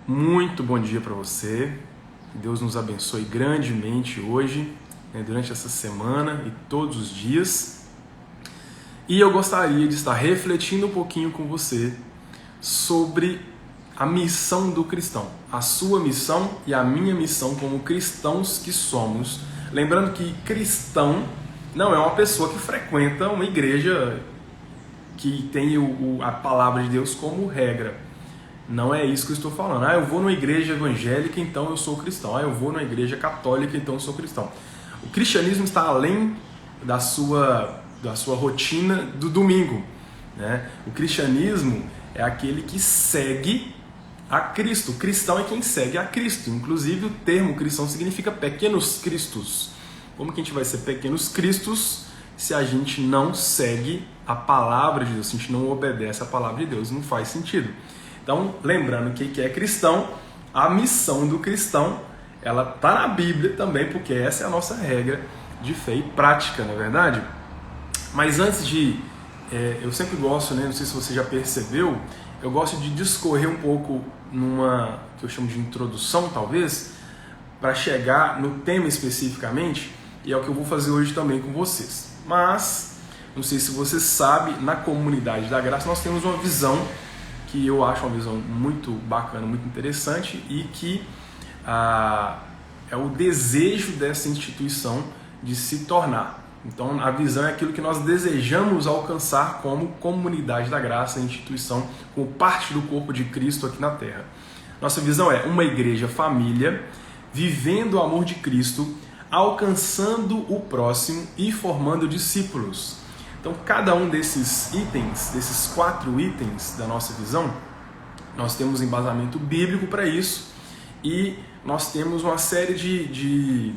Muito bom dia para você. Que Deus nos abençoe grandemente hoje, durante essa semana e todos os dias. E eu gostaria de estar refletindo um pouquinho com você sobre a missão do cristão, a sua missão e a minha missão como cristãos que somos. Lembrando que cristão não é uma pessoa que frequenta uma igreja que tem a palavra de Deus como regra. Não é isso que eu estou falando. Eu vou numa igreja evangélica, então eu sou cristão. Eu vou numa igreja católica, então eu sou cristão. O cristianismo está além da sua rotina do domingo, né? O cristianismo é aquele que segue a Cristo. O cristão é quem segue a Cristo. Inclusive o termo cristão significa pequenos cristos. Como que a gente vai ser pequenos cristos se a gente não segue a palavra de Deus, se a gente não obedece a palavra de Deus? Não faz sentido. Então, lembrando que é cristão, a missão do cristão, ela está na Bíblia também, porque essa é a nossa regra de fé e prática, não é verdade? Mas antes de... eu sempre gosto, não sei se você já percebeu, eu gosto de discorrer um pouco numa, que eu chamo de introdução, talvez, para chegar no tema especificamente, e é o que eu vou fazer hoje também com vocês. Mas, não sei se você sabe, na comunidade da graça nós temos uma visão que eu acho uma visão muito bacana, muito interessante e que é o desejo dessa instituição de se tornar. Então a visão é aquilo que nós desejamos alcançar como comunidade da graça, instituição, como parte do corpo de Cristo aqui na Terra. Nossa visão é uma igreja família, vivendo o amor de Cristo, alcançando o próximo e formando discípulos. Então, cada um desses itens, desses 4 itens da nossa visão, nós temos embasamento bíblico para isso e nós temos uma série de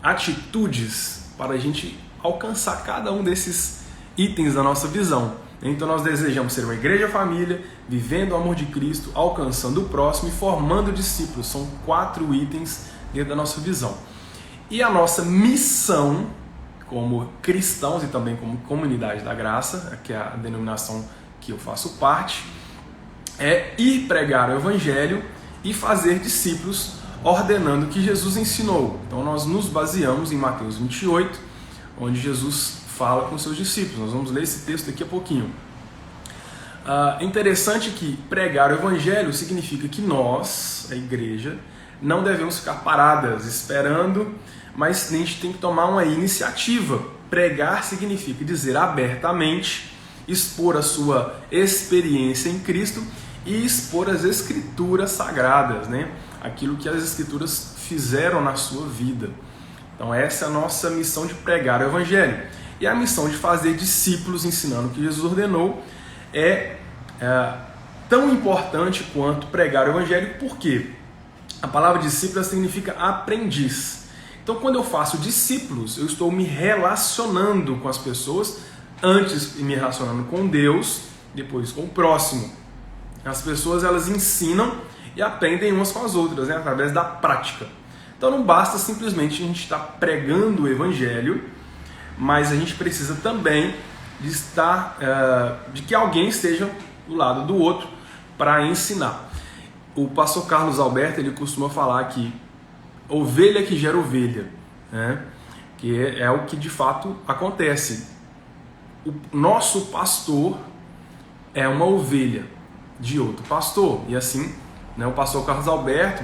atitudes para a gente alcançar cada um desses itens da nossa visão. Então, nós desejamos ser uma igreja família, vivendo o amor de Cristo, alcançando o próximo e formando discípulos. São 4 itens dentro da nossa visão. E a nossa missão como cristãos e também como comunidade da graça, que é a denominação que eu faço parte, é ir pregar o evangelho e fazer discípulos ordenando o que Jesus ensinou. Então nós nos baseamos em Mateus 28, onde Jesus fala com seus discípulos. Nós vamos ler esse texto daqui a pouquinho. É interessante que pregar o evangelho significa que nós, a igreja, não devemos ficar paradas esperando, mas a gente tem que tomar uma iniciativa. Pregar significa dizer abertamente, expor a sua experiência em Cristo e expor as escrituras sagradas, aquilo que as escrituras fizeram na sua vida. Então essa é a nossa missão de pregar o evangelho. E a missão de fazer discípulos ensinando o que Jesus ordenou é tão importante quanto pregar o evangelho. Por quê? A palavra discípulo significa aprendiz. Então, quando eu faço discípulos, eu estou me relacionando com as pessoas, antes me relacionando com Deus, depois com o próximo. As pessoas, elas ensinam e aprendem umas com as outras, através da prática. Então, não basta simplesmente a gente estar pregando o evangelho, mas a gente precisa também de que alguém esteja do lado do outro para ensinar. O pastor Carlos Alberto, ele costuma falar que ovelha que gera ovelha, que é o que de fato acontece. O nosso pastor é uma ovelha de outro pastor, e assim, o pastor Carlos Alberto,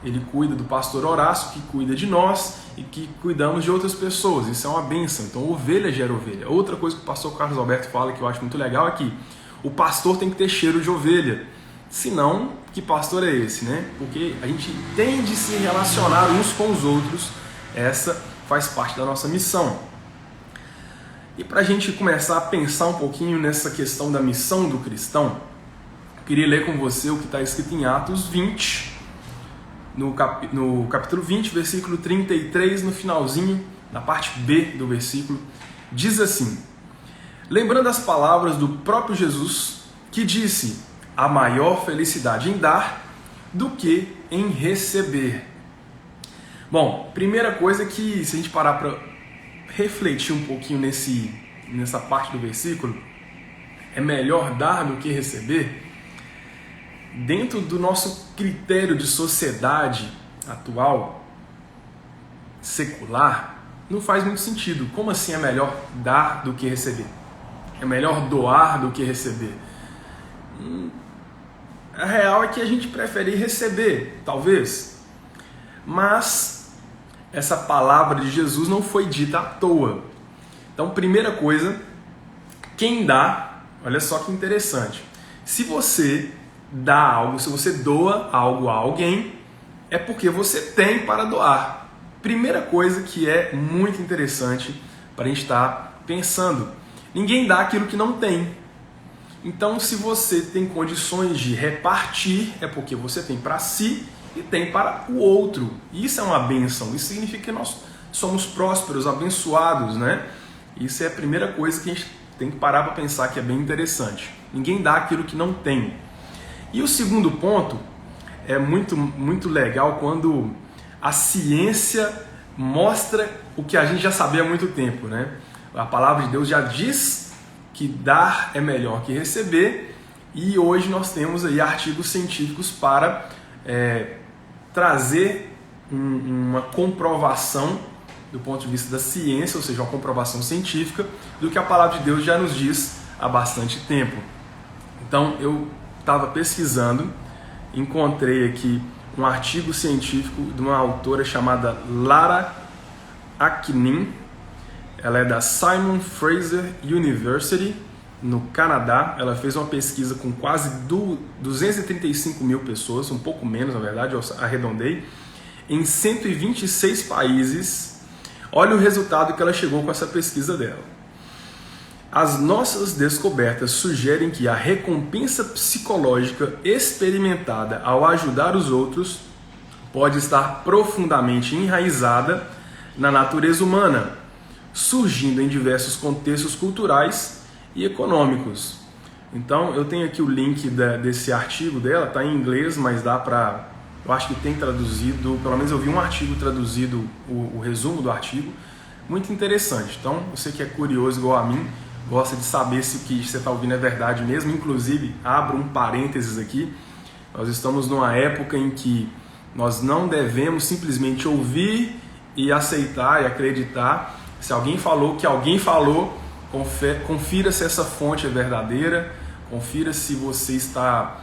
ele cuida do pastor Horácio, que cuida de nós e que cuidamos de outras pessoas. Isso é uma bênção. Então ovelha gera ovelha. Outra coisa que o pastor Carlos Alberto fala, que eu acho muito legal, é que o pastor tem que ter cheiro de ovelha. Senão, que pastor é esse, Porque a gente tem de se relacionar uns com os outros. Essa faz parte da nossa missão. E para a gente começar a pensar um pouquinho nessa questão da missão do cristão, eu queria ler com você o que está escrito em Atos 20, no capítulo 20, versículo 33, no finalzinho, na parte B do versículo, diz assim: lembrando as palavras do próprio Jesus, que disse: há maior felicidade em dar do que em receber. Bom, primeira coisa que, se a gente parar para refletir um pouquinho nessa parte do versículo, é melhor dar do que receber. dentro do nosso critério de sociedade atual, secular, não faz muito sentido. Como assim é melhor dar do que receber? É melhor doar do que receber? A real é que a gente prefere receber, talvez. Mas essa palavra de Jesus não foi dita à toa. Então, primeira coisa, quem dá, olha só que interessante. Se você dá algo, se você doa algo a alguém, é porque você tem para doar. Primeira coisa que é muito interessante para a gente estar pensando. Ninguém dá aquilo que não tem. Então, se você tem condições de repartir, é porque você tem para si e tem para o outro. Isso é uma bênção. Isso significa que nós somos prósperos, abençoados, né? Isso é a primeira coisa que a gente tem que parar para pensar, que é bem interessante. Ninguém dá aquilo que não tem. E o segundo ponto é muito legal quando a ciência mostra o que a gente já sabia há muito tempo, né? A palavra de Deus já diz que dar é melhor que receber, e hoje nós temos aí artigos científicos para trazer uma comprovação do ponto de vista da ciência, ou seja, uma comprovação científica do que a palavra de Deus já nos diz há bastante tempo. Então eu estava pesquisando, encontrei aqui um artigo científico de uma autora chamada Lara Aknin. Ela é da Simon Fraser University, no Canadá. Ela fez uma pesquisa com quase 235 mil pessoas, um pouco menos na verdade, eu arredondei, em 126 países. Olha o resultado que ela chegou com essa pesquisa dela. As nossas descobertas sugerem que a recompensa psicológica experimentada ao ajudar os outros pode estar profundamente enraizada na natureza humana, surgindo em diversos contextos culturais e econômicos. Então, eu tenho aqui o link desse artigo dela, está em inglês, mas dá para... Eu acho que tem traduzido, pelo menos eu vi um artigo traduzido, o resumo do artigo, muito interessante. Então, você que é curioso igual a mim, gosta de saber se o que você está ouvindo é verdade mesmo. Inclusive, abro um parênteses aqui, nós estamos numa época em que nós não devemos simplesmente ouvir e aceitar e acreditar. Se alguém falou que alguém falou, confira se essa fonte é verdadeira, confira se você está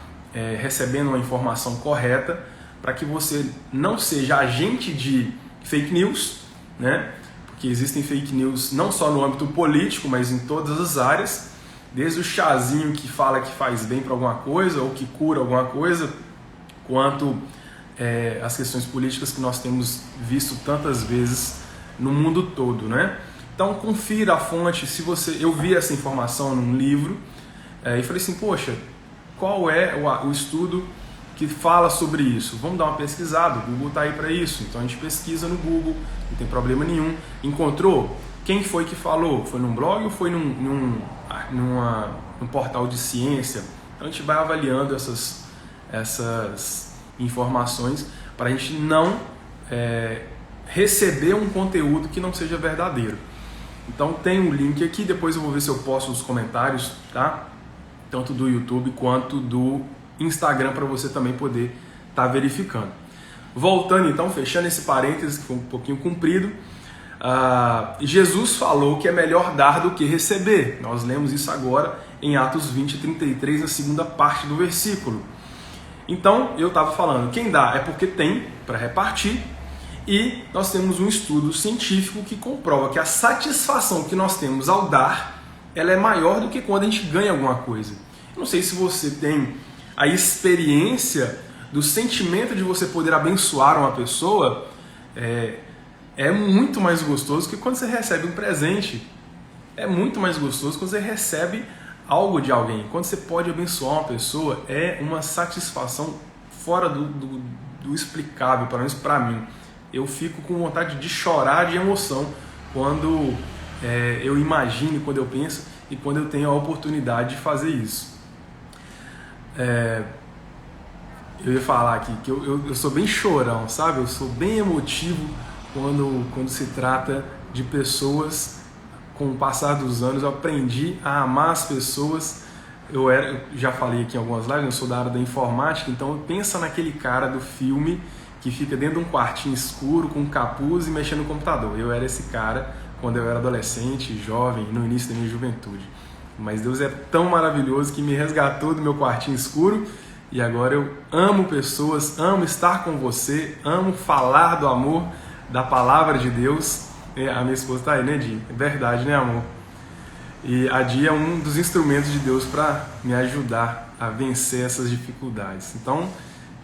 recebendo uma informação correta, para que você não seja agente de fake news, né? Porque existem fake news não só no âmbito político, mas em todas as áreas, desde o chazinho que fala que faz bem para alguma coisa ou que cura alguma coisa, quanto as questões políticas que nós temos visto tantas vezes no mundo todo, né? Então confira a fonte. Eu vi essa informação num livro e falei assim, poxa, qual é o estudo que fala sobre isso? Vamos dar uma pesquisada, o Google está aí para isso. Então a gente pesquisa no Google, não tem problema nenhum. Encontrou? Quem foi que falou? Foi num blog ou foi num portal de ciência? Então a gente vai avaliando essas informações para a gente não receber um conteúdo que não seja verdadeiro. Então tem um link aqui, depois eu vou ver se eu posto nos comentários, tá? Tanto do YouTube quanto do Instagram, para você também poder estar verificando. Voltando então, fechando esse parênteses que foi um pouquinho comprido, Jesus falou que é melhor dar do que receber. Nós lemos isso agora em Atos 20:33, na segunda parte do versículo. Então eu estava falando, quem dá é porque tem para repartir, e nós temos um estudo científico que comprova que a satisfação que nós temos ao dar, ela é maior do que quando a gente ganha alguma coisa. Eu não sei se você tem a experiência do sentimento de você poder abençoar uma pessoa, é muito mais gostoso que quando você recebe um presente. É muito mais gostoso quando você recebe algo de alguém. Quando você pode abençoar uma pessoa, é uma satisfação fora do explicável, pelo menos para mim. Eu fico com vontade de chorar de emoção quando eu imagino, quando eu penso e quando eu tenho a oportunidade de fazer isso. Eu ia falar aqui que eu sou bem chorão, sabe? Eu sou bem emotivo quando se trata de pessoas. Com o passar dos anos eu aprendi a amar as pessoas eu já falei aqui em algumas lives, eu sou da área da informática, então pensa naquele cara do filme que fica dentro de um quartinho escuro com um capuz e mexendo no computador. Eu era esse cara quando eu era adolescente, jovem, no início da minha juventude. Mas Deus é tão maravilhoso que me resgatou do meu quartinho escuro e agora eu amo pessoas, amo estar com você, amo falar do amor, da palavra de Deus. A minha esposa está aí, né, Di? É verdade, né, amor? E a Di é um dos instrumentos de Deus para me ajudar a vencer essas dificuldades. Então,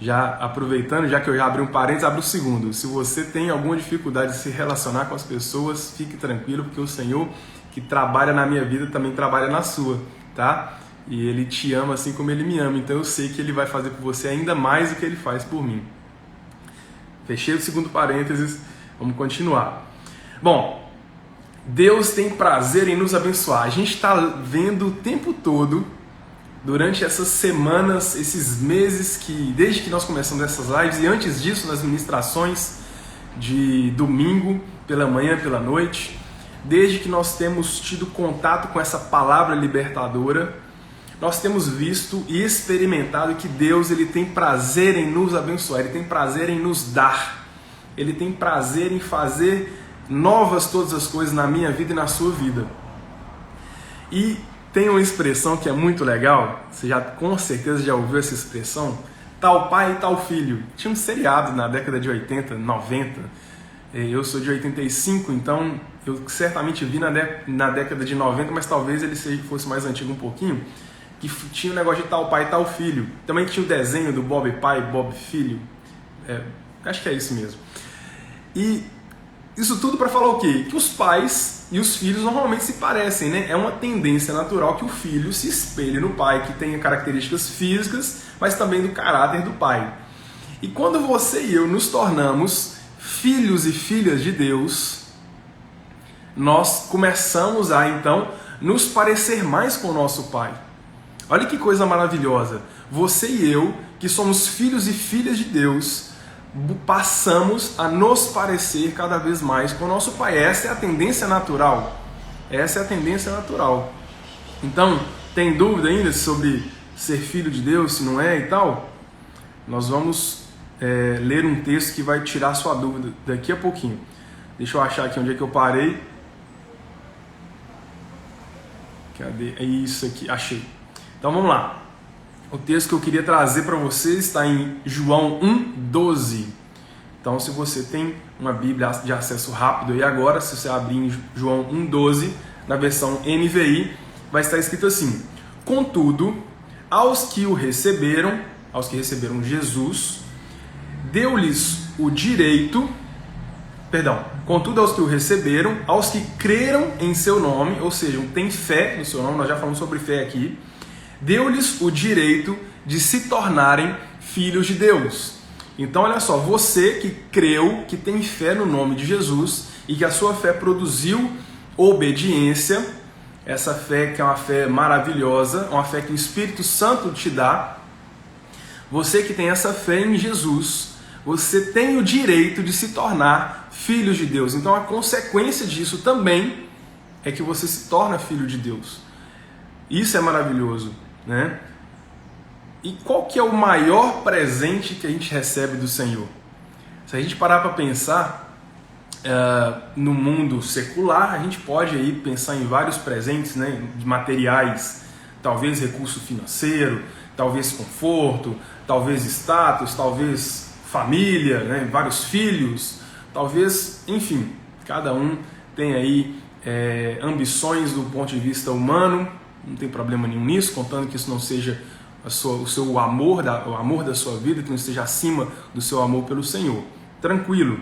já aproveitando, já que eu já abri um parênteses, abro o segundo. Se você tem alguma dificuldade de se relacionar com as pessoas, fique tranquilo, porque o Senhor que trabalha na minha vida também trabalha na sua, tá? E Ele te ama assim como Ele me ama, então eu sei que Ele vai fazer por você ainda mais do que Ele faz por mim. Fechei o segundo parênteses, vamos continuar. Bom, Deus tem prazer em nos abençoar. A gente está vendo o tempo todo, durante essas semanas, esses meses, desde que nós começamos essas lives, e antes disso, nas ministrações de domingo, pela manhã, pela noite, desde que nós temos tido contato com essa palavra libertadora, nós temos visto e experimentado que Deus ele tem prazer em nos abençoar, Ele tem prazer em nos dar, Ele tem prazer em fazer novas todas as coisas na minha vida e na sua vida. E tem uma expressão que é muito legal, você já com certeza já ouviu essa expressão, tal pai e tal filho. Tinha um seriado na década de 80, 90, eu sou de 85, então eu certamente vi na década de 90, mas talvez ele fosse mais antigo um pouquinho, que tinha um negócio de tal pai e tal filho. Também tinha o desenho do Bob pai e Bob filho, acho que é isso mesmo. E isso tudo para falar o quê? Que os pais e os filhos normalmente se parecem, né? É uma tendência natural que o filho se espelhe no pai, que tenha características físicas, mas também do caráter do pai. E quando você e eu nos tornamos filhos e filhas de Deus, nós começamos a, então, nos parecer mais com o nosso pai. Olha que coisa maravilhosa. Você e eu, que somos filhos e filhas de Deus, passamos a nos parecer cada vez mais com o nosso pai. Essa é a tendência natural. Essa é a tendência natural. Então, tem dúvida ainda sobre ser filho de Deus, se não é e tal? Nós vamos ler um texto que vai tirar sua dúvida daqui a pouquinho. Deixa eu achar aqui onde é que eu parei. Cadê? É isso aqui, achei. Então vamos lá. O texto que eu queria trazer para vocês está em João 1:12. Então, se você tem uma Bíblia de acesso rápido aí agora, se você abrir em João 1:12, na versão NVI, vai estar escrito assim: contudo, aos que receberam Jesus, deu-lhes o direito, contudo aos que o receberam, aos que creram em seu nome, ou seja, têm fé no seu nome, nós já falamos sobre fé aqui, deu-lhes o direito de se tornarem filhos de Deus. Então olha só, você que creu, que tem fé no nome de Jesus e que a sua fé produziu obediência, essa fé que é uma fé maravilhosa, uma fé que o Espírito Santo te dá, você que tem essa fé em Jesus, você tem o direito de se tornar filhos de Deus. Então a consequência disso também é que você se torna filho de Deus. Isso é maravilhoso, né? E qual que é o maior presente que a gente recebe do Senhor? Se a gente parar para pensar no mundo secular, a gente pode aí pensar em vários presentes, né, de materiais, talvez recurso financeiro, talvez conforto, talvez status, talvez família, né, vários filhos, talvez, enfim, cada um tem aí ambições do ponto de vista humano, não tem problema nenhum nisso, contando que isso não seja o seu amor, o amor da sua vida, que não esteja acima do seu amor pelo Senhor. Tranquilo.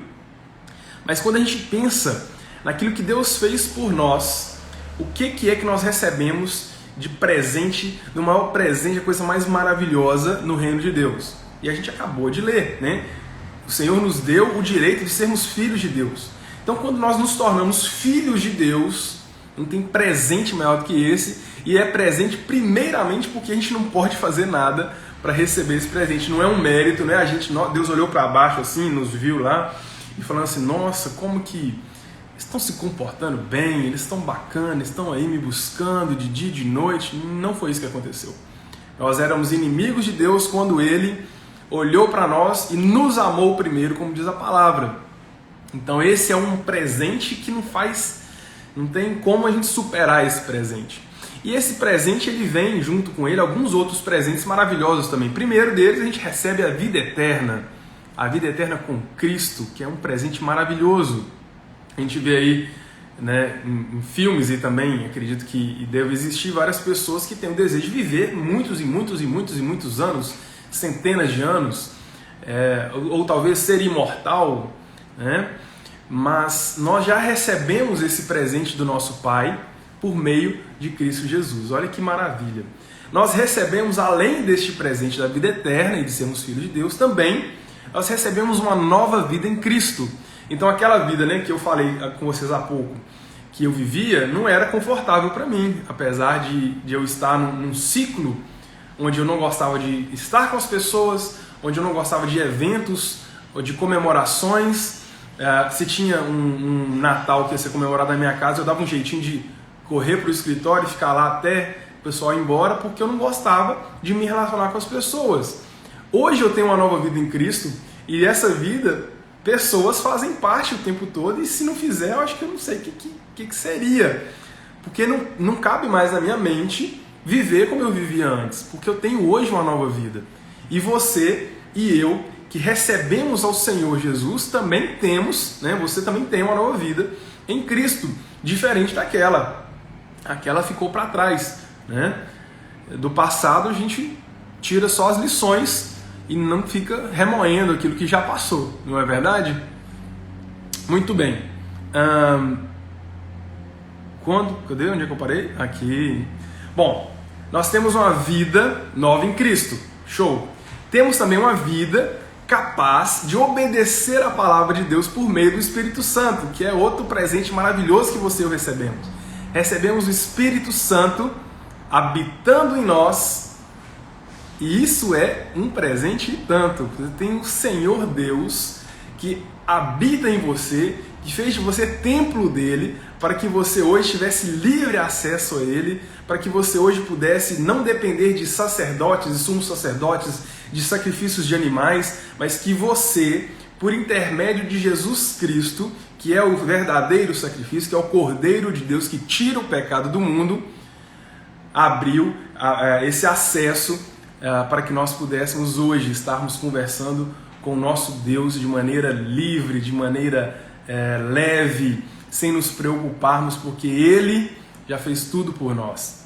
Mas quando a gente pensa naquilo que Deus fez por nós, o que é que nós recebemos de presente, do maior presente, a coisa mais maravilhosa no reino de Deus? E a gente acabou de ler, né? O Senhor nos deu o direito de sermos filhos de Deus. Então, quando nós nos tornamos filhos de Deus, não tem presente maior do que esse, e é presente primeiramente porque a gente não pode fazer nada para receber esse presente. Não é um mérito, né? Deus olhou para baixo assim, nos viu lá e falando assim: nossa, como que estão se comportando bem, eles estão bacanas, estão aí me buscando de dia e de noite. Não foi isso que aconteceu. Nós éramos inimigos de Deus quando Ele olhou para nós e nos amou primeiro, como diz a palavra. Então esse é um presente que não tem como a gente superar esse presente. E esse presente, ele vem junto com ele alguns outros presentes maravilhosos também. Primeiro deles, a gente recebe a vida eterna com Cristo, que é um presente maravilhoso. A gente vê aí, né, em filmes, e também acredito que deve existir várias pessoas que têm o desejo de viver muitos anos, centenas de anos, ou talvez ser imortal, né? Mas nós já recebemos esse presente do nosso Pai por meio de Cristo Jesus. Olha que maravilha! Nós recebemos, além deste presente da vida eterna e de sermos filhos de Deus, também nós recebemos uma nova vida em Cristo. Então aquela vida, né, que eu falei com vocês há pouco, que eu vivia, não era confortável para mim, apesar de eu estar num ciclo onde eu não gostava de estar com as pessoas, onde eu não gostava de eventos ou de comemorações. Se tinha um Natal que ia ser comemorado na minha casa, eu dava um jeitinho de correr para o escritório e ficar lá até o pessoal ir embora, porque eu não gostava de me relacionar com as pessoas. Hoje eu tenho uma nova vida em Cristo, e essa vida, pessoas fazem parte o tempo todo, e se não fizer, eu acho que eu não sei o que seria. Porque não cabe mais na minha mente viver como eu vivia antes, porque eu tenho hoje uma nova vida. E você e eu, que recebemos ao Senhor Jesus, também temos, né, você também tem uma nova vida em Cristo, diferente daquela. Aquela ficou para trás, né? Do passado a gente tira só as lições e não fica remoendo aquilo que já passou, não é verdade? Muito bem. Cadê? Onde é que eu parei? Aqui. Bom, nós temos uma vida nova em Cristo. Show! Temos também uma vida capaz de obedecer a palavra de Deus por meio do Espírito Santo, que é outro presente maravilhoso que você e eu recebemos. Recebemos o Espírito Santo habitando em nós, e isso é um presente e tanto. Você tem o Senhor Deus que habita em você, que fez de você templo dele, para que você hoje tivesse livre acesso a ele, para que você hoje pudesse não depender de sacerdotes e sumos sacerdotes, de sacrifícios de animais, mas que você, por intermédio de Jesus Cristo, que é o verdadeiro sacrifício, que é o Cordeiro de Deus que tira o pecado do mundo, abriu esse acesso para que nós pudéssemos hoje estarmos conversando com o nosso Deus de maneira livre, de maneira leve, sem nos preocuparmos, porque Ele já fez tudo por nós.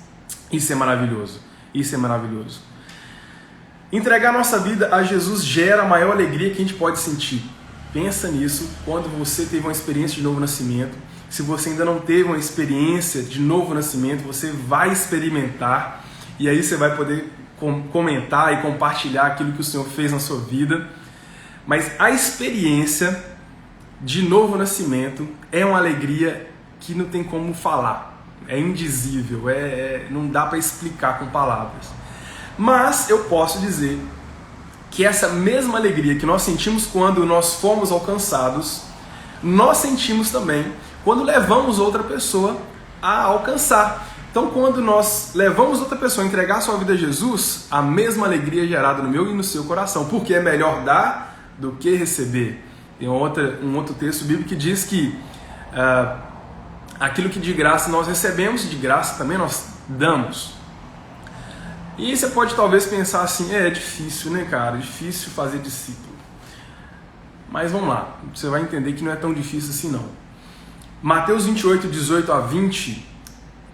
Isso é maravilhoso, isso é maravilhoso. Entregar nossa vida a Jesus gera a maior alegria que a gente pode sentir. Pensa nisso quando você teve uma experiência de novo nascimento. Se você ainda não teve uma experiência de novo nascimento, você vai experimentar, e aí você vai poder comentar e compartilhar aquilo que o Senhor fez na sua vida. Mas a experiência de novo nascimento é uma alegria que não tem como falar, é indizível, não dá para explicar com palavras. Mas eu posso dizer que essa mesma alegria que nós sentimos quando nós fomos alcançados, nós sentimos também quando levamos outra pessoa a alcançar. Então, quando nós levamos outra pessoa a entregar sua vida a Jesus, a mesma alegria é gerada no meu e no seu coração, porque é melhor dar do que receber. Tem um outro texto bíblico que diz que aquilo que de graça nós recebemos, de graça também nós damos. E você pode talvez pensar assim, é difícil, né, cara? É difícil fazer discípulo. Mas vamos lá, você vai entender que não é tão difícil assim não. Mateus 28, 18 a 20,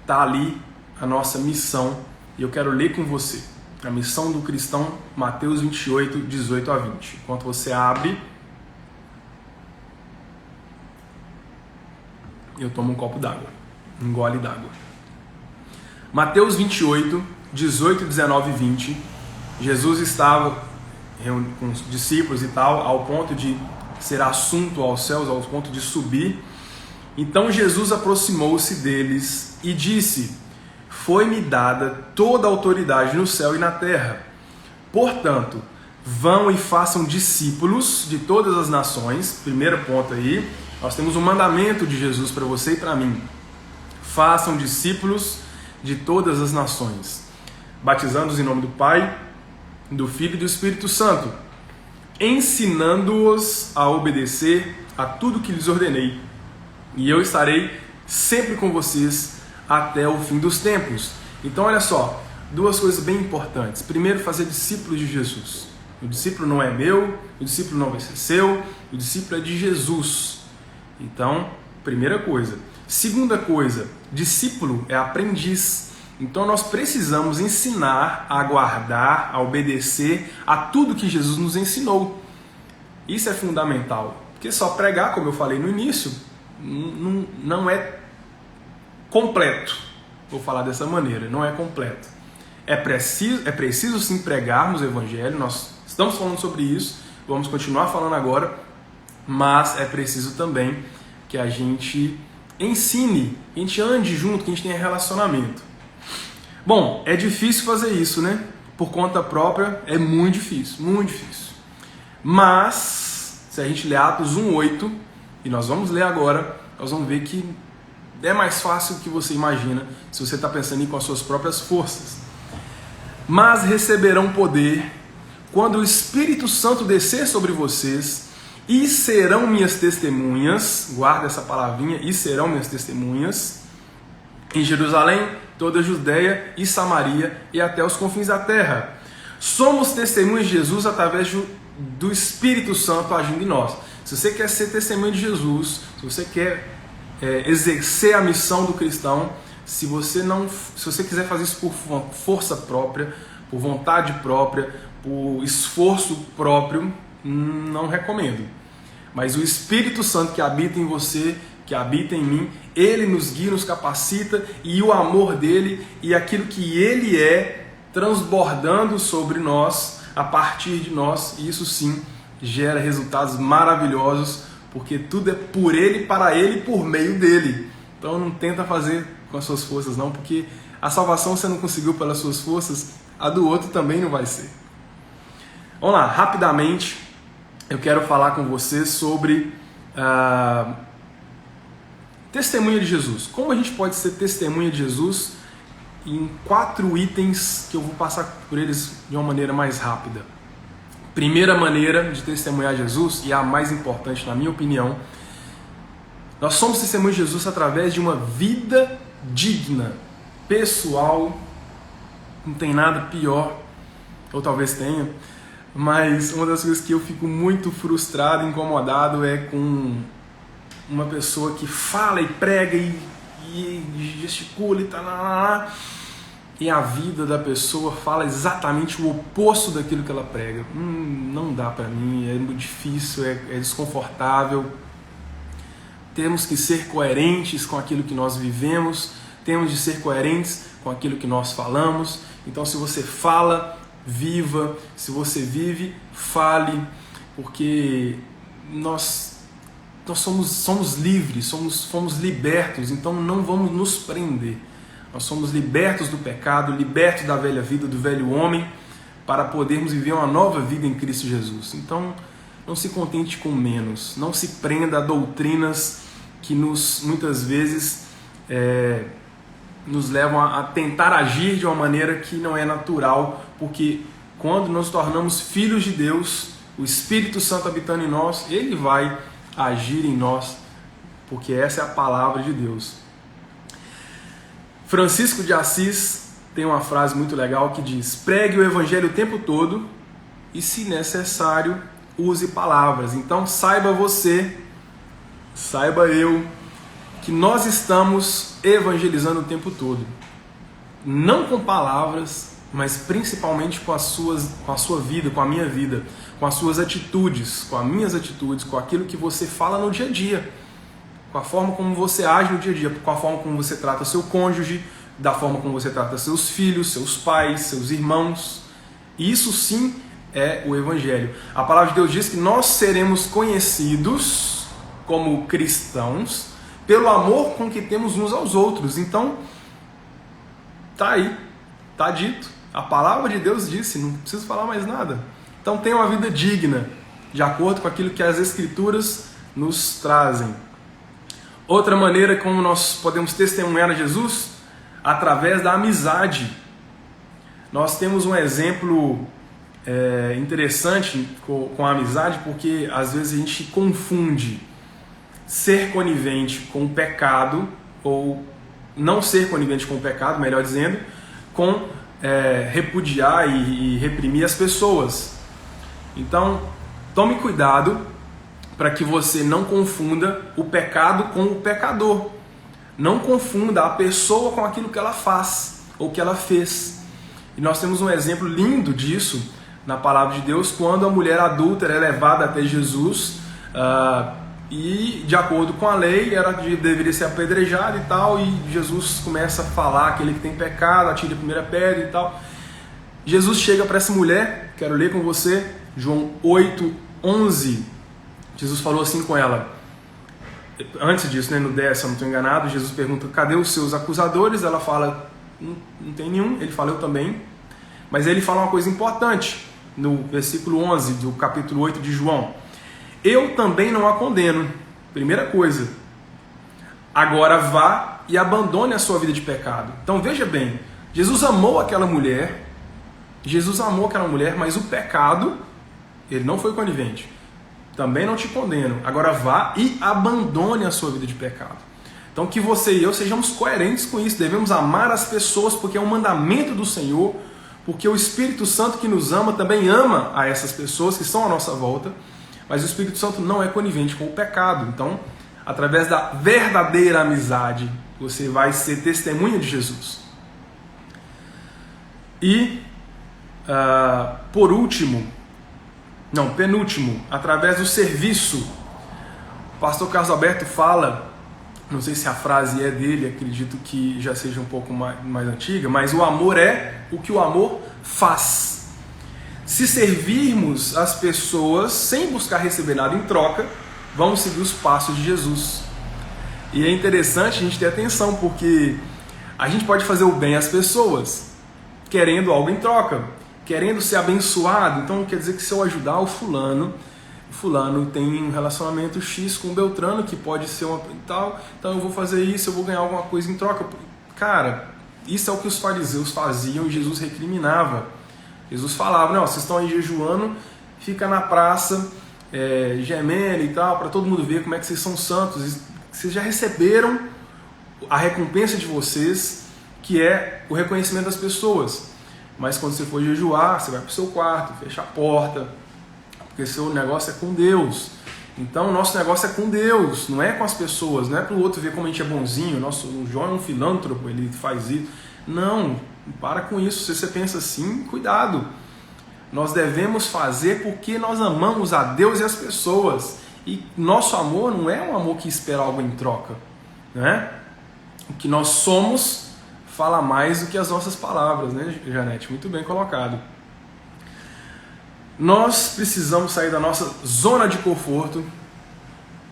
está ali a nossa missão, e eu quero ler com você. A missão do cristão, Mateus 28, 18 a 20. Enquanto você abre, eu tomo um copo d'água, um gole d'água. Mateus 28, 18, 19 e 20, Jesus estava com os discípulos e tal, ao ponto de ser assunto aos céus, ao ponto de subir. Então Jesus aproximou-se deles e disse: foi-me dada toda a autoridade no céu e na terra. Portanto, vão e façam discípulos de todas as nações. Primeiro ponto aí, Nós temos um mandamento de Jesus para você e para mim. Façam discípulos de todas as nações, batizando-os em nome do Pai, do Filho e do Espírito Santo, ensinando-os a obedecer a tudo que lhes ordenei. E eu estarei sempre com vocês até o fim dos tempos. Então olha só, duas coisas bem importantes. Primeiro, fazer discípulos de Jesus. O discípulo não é meu, o discípulo não vai ser seu, o discípulo é de Jesus. Então, primeira coisa. Segunda coisa, discípulo é aprendiz. Então nós precisamos ensinar a guardar, a obedecer a tudo que Jesus nos ensinou. Isso é fundamental, porque só pregar, como eu falei no início, não é completo. Vou falar dessa maneira, não é completo. É preciso sim pregarmos o Evangelho, nós estamos falando sobre isso, vamos continuar falando agora, mas é preciso também que a gente ensine, que a gente ande junto, que a gente tenha relacionamento. Bom, é difícil fazer isso, né? Por conta própria é muito difícil, muito difícil. Mas, se a gente ler Atos 1:8, e nós vamos ler agora, nós vamos ver que é mais fácil do que você imagina, se você está pensando em ir com as suas próprias forças. Mas receberão poder quando o Espírito Santo descer sobre vocês, e serão minhas testemunhas, guarda essa palavrinha, e serão minhas testemunhas, em Jerusalém, toda a Judéia e Samaria e até os confins da terra. Somos testemunhas de Jesus através do Espírito Santo agindo em nós. Se você quer ser testemunha de Jesus, se você quer exercer a missão do cristão, se você quiser fazer isso por força própria, por vontade própria, por esforço próprio, não recomendo. Mas o Espírito Santo que habita em você, que habita em mim, ele nos guia, nos capacita, e o amor dele e aquilo que ele é transbordando sobre nós, a partir de nós, e isso sim gera resultados maravilhosos, porque tudo é por ele, para ele e por meio dele. Então não tenta fazer com as suas forças não, porque a salvação você não conseguiu pelas suas forças, a do outro também não vai ser. Vamos lá, rapidamente eu quero falar com você sobre testemunha de Jesus. Como a gente pode ser testemunha de Jesus em 4 itens que eu vou passar por eles de uma maneira mais rápida. Primeira maneira de testemunhar Jesus, e a mais importante na minha opinião, nós somos testemunhas de Jesus através de uma vida digna, pessoal. Não tem nada pior, ou talvez tenha, mas uma das coisas que eu fico muito frustrado, incomodado é com uma pessoa que fala e prega e gesticula e tal, e a vida da pessoa fala exatamente o oposto daquilo que ela prega. Não dá pra mim, é muito difícil, é desconfortável. Temos que ser coerentes com aquilo que nós vivemos, temos de ser coerentes com aquilo que nós falamos. Então, se você fala, viva. Se você vive, fale, porque nós somos livres, fomos libertos, então não vamos nos prender. Nós somos libertos do pecado, libertos da velha vida, do velho homem, para podermos viver uma nova vida em Cristo Jesus. Então, não se contente com menos, não se prenda a doutrinas que muitas vezes nos levam a tentar agir de uma maneira que não é natural, porque quando nos tornamos filhos de Deus, o Espírito Santo habitando em nós, ele vai agir em nós, porque essa é a palavra de Deus. Francisco de Assis tem uma frase muito legal que diz: pregue o evangelho o tempo todo e, se necessário, use palavras. Então saiba você, saiba eu, que nós estamos evangelizando o tempo todo. Não com palavras, mas principalmente com a sua vida, com a minha vida, com as suas atitudes, com as minhas atitudes, com aquilo que você fala no dia a dia, com a forma como você age no dia a dia, com a forma como você trata seu cônjuge, da forma como você trata seus filhos, seus pais, seus irmãos. Isso sim é o Evangelho. A palavra de Deus diz que nós seremos conhecidos como cristãos pelo amor com que temos uns aos outros. Então, tá aí, tá dito. A palavra de Deus disse, não preciso falar mais nada. Então tenha uma vida digna, de acordo com aquilo que as Escrituras nos trazem. Outra maneira como nós podemos testemunhar a Jesus, através da amizade. Nós temos um exemplo interessante com a amizade, porque às vezes a gente confunde ser conivente com o pecado, ou não ser conivente com o pecado, melhor dizendo, com repudiar e reprimir as pessoas. Então, tome cuidado para que você não confunda o pecado com o pecador. Não confunda a pessoa com aquilo que ela faz ou que ela fez. E nós temos um exemplo lindo disso na palavra de Deus, quando a mulher adúltera é levada até Jesus e, de acordo com a lei, ela deveria ser apedrejada e tal, e Jesus começa a falar: aquele que tem pecado, atire a primeira pedra e tal. Jesus chega para essa mulher, quero ler com você, João 8:11. Jesus falou assim com ela. Antes disso, no 10, se eu não estou enganado, Jesus pergunta: cadê os seus acusadores? Ela fala: não tem nenhum. Ele fala: eu também. Mas ele fala uma coisa importante no versículo 11 do capítulo 8 de João: eu também não a condeno. Primeira coisa, agora vá e abandone a sua vida de pecado. Então veja bem, Jesus amou aquela mulher, mas o pecado, ele não foi conivente. Também não te condeno. Agora vá e abandone a sua vida de pecado. Então que você e eu sejamos coerentes com isso. Devemos amar as pessoas porque é um mandamento do Senhor, porque o Espírito Santo que nos ama também ama a essas pessoas que estão à nossa volta, mas o Espírito Santo não é conivente com o pecado. Então, através da verdadeira amizade, você vai ser testemunha de Jesus. E, penúltimo, através do serviço. O pastor Carlos Alberto fala, não sei se a frase é dele, acredito que já seja um pouco mais antiga, mas o amor é o que o amor faz. Se servirmos as pessoas sem buscar receber nada em troca, vamos seguir os passos de Jesus. E é interessante a gente ter atenção, porque a gente pode fazer o bem às pessoas querendo algo em troca, querendo ser abençoado. Então quer dizer que se eu ajudar o fulano tem um relacionamento X com o Beltrano, que pode ser uma tal, então eu vou fazer isso, eu vou ganhar alguma coisa em troca. Cara, isso é o que os fariseus faziam e Jesus recriminava. Jesus falava: não, vocês estão aí jejuando, fica na praça gemendo e tal, para todo mundo ver como é que vocês são santos. Vocês já receberam a recompensa de vocês, que é o reconhecimento das pessoas. Mas quando você for jejuar, você vai para o seu quarto, fecha a porta, porque seu negócio é com Deus. Então o nosso negócio é com Deus, não é com as pessoas, não é para o outro ver como a gente é bonzinho. O João é um filântropo, ele faz isso. Não, para com isso. Se você pensa assim, cuidado. Nós devemos fazer porque nós amamos a Deus e as pessoas. E nosso amor não é um amor que espera algo em troca, né? O que nós somos fala mais do que as nossas palavras, né, Janete? Muito bem colocado. Nós precisamos sair da nossa zona de conforto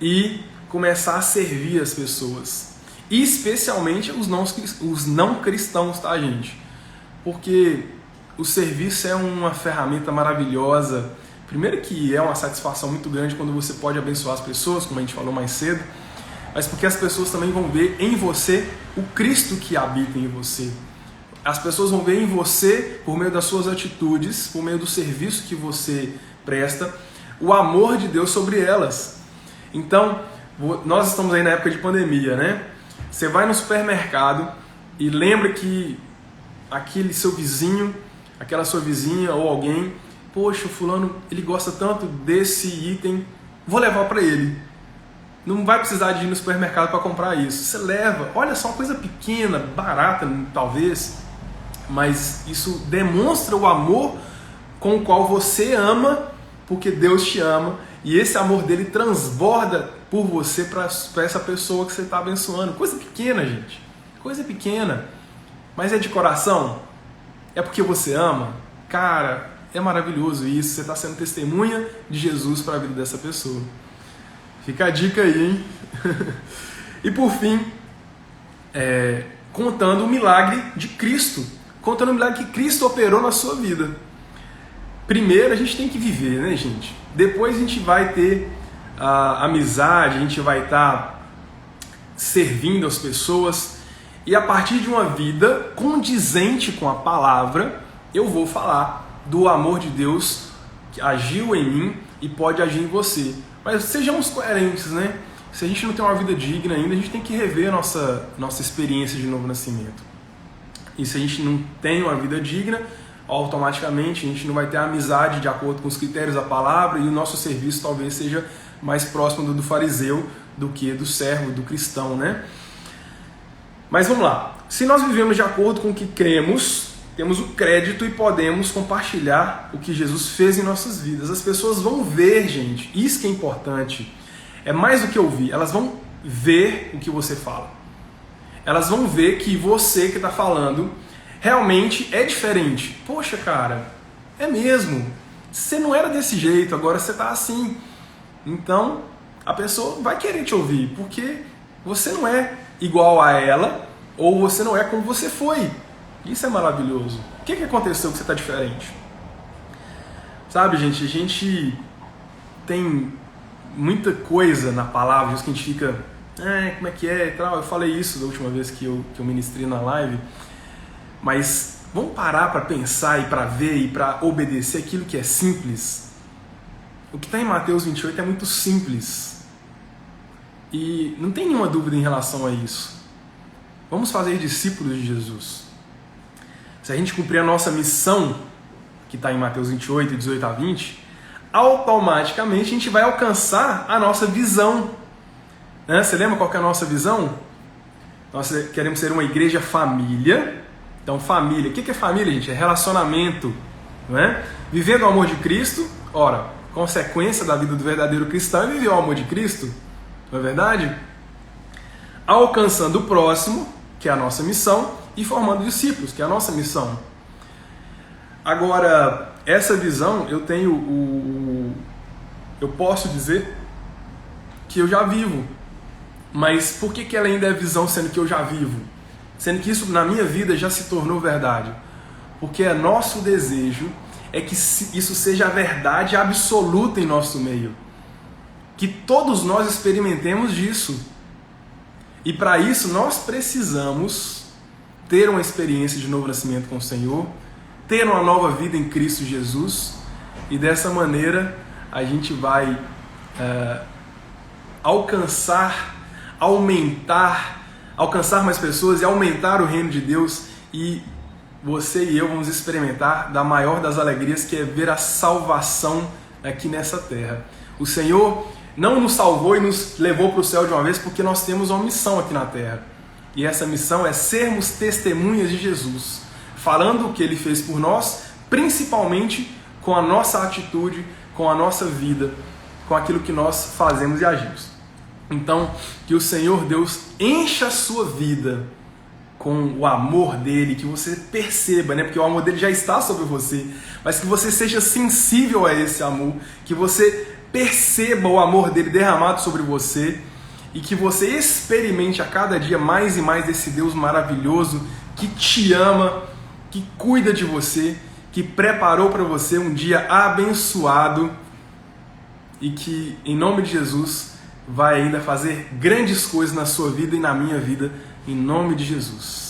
e começar a servir as pessoas. E especialmente os não cristãos, tá, gente? Porque o serviço é uma ferramenta maravilhosa. Primeiro que é uma satisfação muito grande quando você pode abençoar as pessoas, como a gente falou mais cedo, mas porque as pessoas também vão ver em você o Cristo que habita em você. As pessoas vão ver em você, por meio das suas atitudes, por meio do serviço que você presta, o amor de Deus sobre elas. Então, nós estamos aí na época de pandemia, né? Você vai no supermercado e lembra que aquele seu vizinho, aquela sua vizinha ou alguém, poxa, o fulano, ele gosta tanto desse item, vou levar para ele. Não vai precisar de ir no supermercado para comprar isso. Você leva, olha só, uma coisa pequena, barata talvez, mas isso demonstra o amor com o qual você ama, porque Deus te ama, e esse amor dele transborda por você para essa pessoa que você está abençoando. Coisa pequena, gente, coisa pequena, mas é de coração, é porque você ama. Cara, é maravilhoso isso, você está sendo testemunha de Jesus para a vida dessa pessoa. Fica a dica aí, hein? E por fim, contando o milagre de Cristo. Contando o milagre que Cristo operou na sua vida. Primeiro a gente tem que viver, né, gente? Depois a gente vai ter a amizade, a gente vai estar servindo as pessoas. E a partir de uma vida condizente com a palavra, eu vou falar do amor de Deus que agiu em mim e pode agir em você. Mas sejamos coerentes, né? Se a gente não tem uma vida digna ainda, a gente tem que rever a nossa experiência de novo nascimento. E se a gente não tem uma vida digna, automaticamente a gente não vai ter amizade de acordo com os critérios da palavra e o nosso serviço talvez seja mais próximo do fariseu do que do servo, do cristão, né? Mas vamos lá. Se nós vivemos de acordo com o que cremos, temos o crédito e podemos compartilhar o que Jesus fez em nossas vidas. As pessoas vão ver, gente, isso que é importante. É mais do que ouvir, elas vão ver o que você fala. Elas vão ver que você que está falando realmente é diferente. Poxa, cara, é mesmo. Você não era desse jeito, agora você está assim. Então, a pessoa vai querer te ouvir, porque você não é igual a ela, ou você não é como você foi. Isso é maravilhoso. O que aconteceu que você está diferente? Sabe, gente, a gente tem muita coisa na palavra, que a gente fica, como é que é e tal. Eu falei isso da última vez que eu ministrei na live, mas vamos parar para pensar e para ver e para obedecer aquilo que é simples. O que está em Mateus 28 é muito simples. E não tem nenhuma dúvida em relação a isso. Vamos fazer discípulos de Jesus. Se a gente cumprir a nossa missão, que está em Mateus 28, 18 a 20, automaticamente a gente vai alcançar a nossa visão. Você lembra qual que é a nossa visão? Nós queremos ser uma igreja família. Então, família. O que é família, gente? É relacionamento. Não é? Vivendo o amor de Cristo. Ora, consequência da vida do verdadeiro cristão é viver o amor de Cristo. Não é verdade? Alcançando o próximo, que é a nossa missão, e formando discípulos, que é a nossa missão. Agora, essa visão eu posso dizer que eu já vivo. Mas por que ela ainda é visão sendo que eu já vivo? Sendo que isso na minha vida já se tornou verdade. Porque é nosso desejo é que isso seja a verdade absoluta em nosso meio. Que todos nós experimentemos disso. E para isso nós precisamos ter uma experiência de novo nascimento com o Senhor, ter uma nova vida em Cristo Jesus, e dessa maneira a gente vai alcançar mais pessoas e aumentar o reino de Deus, e você e eu vamos experimentar da maior das alegrias, que é ver a salvação aqui nessa terra. O Senhor não nos salvou e nos levou para o céu de uma vez porque nós temos uma missão aqui na terra. E essa missão é sermos testemunhas de Jesus, falando o que Ele fez por nós, principalmente com a nossa atitude, com a nossa vida, com aquilo que nós fazemos e agimos. Então, que o Senhor Deus encha a sua vida com o amor dele, que você perceba, porque o amor dele já está sobre você, mas que você seja sensível a esse amor, que você perceba o amor dele derramado sobre você, e que você experimente a cada dia mais e mais desse Deus maravilhoso que te ama, que cuida de você, que preparou para você um dia abençoado, e que, em nome de Jesus, vai ainda fazer grandes coisas na sua vida e na minha vida, em nome de Jesus.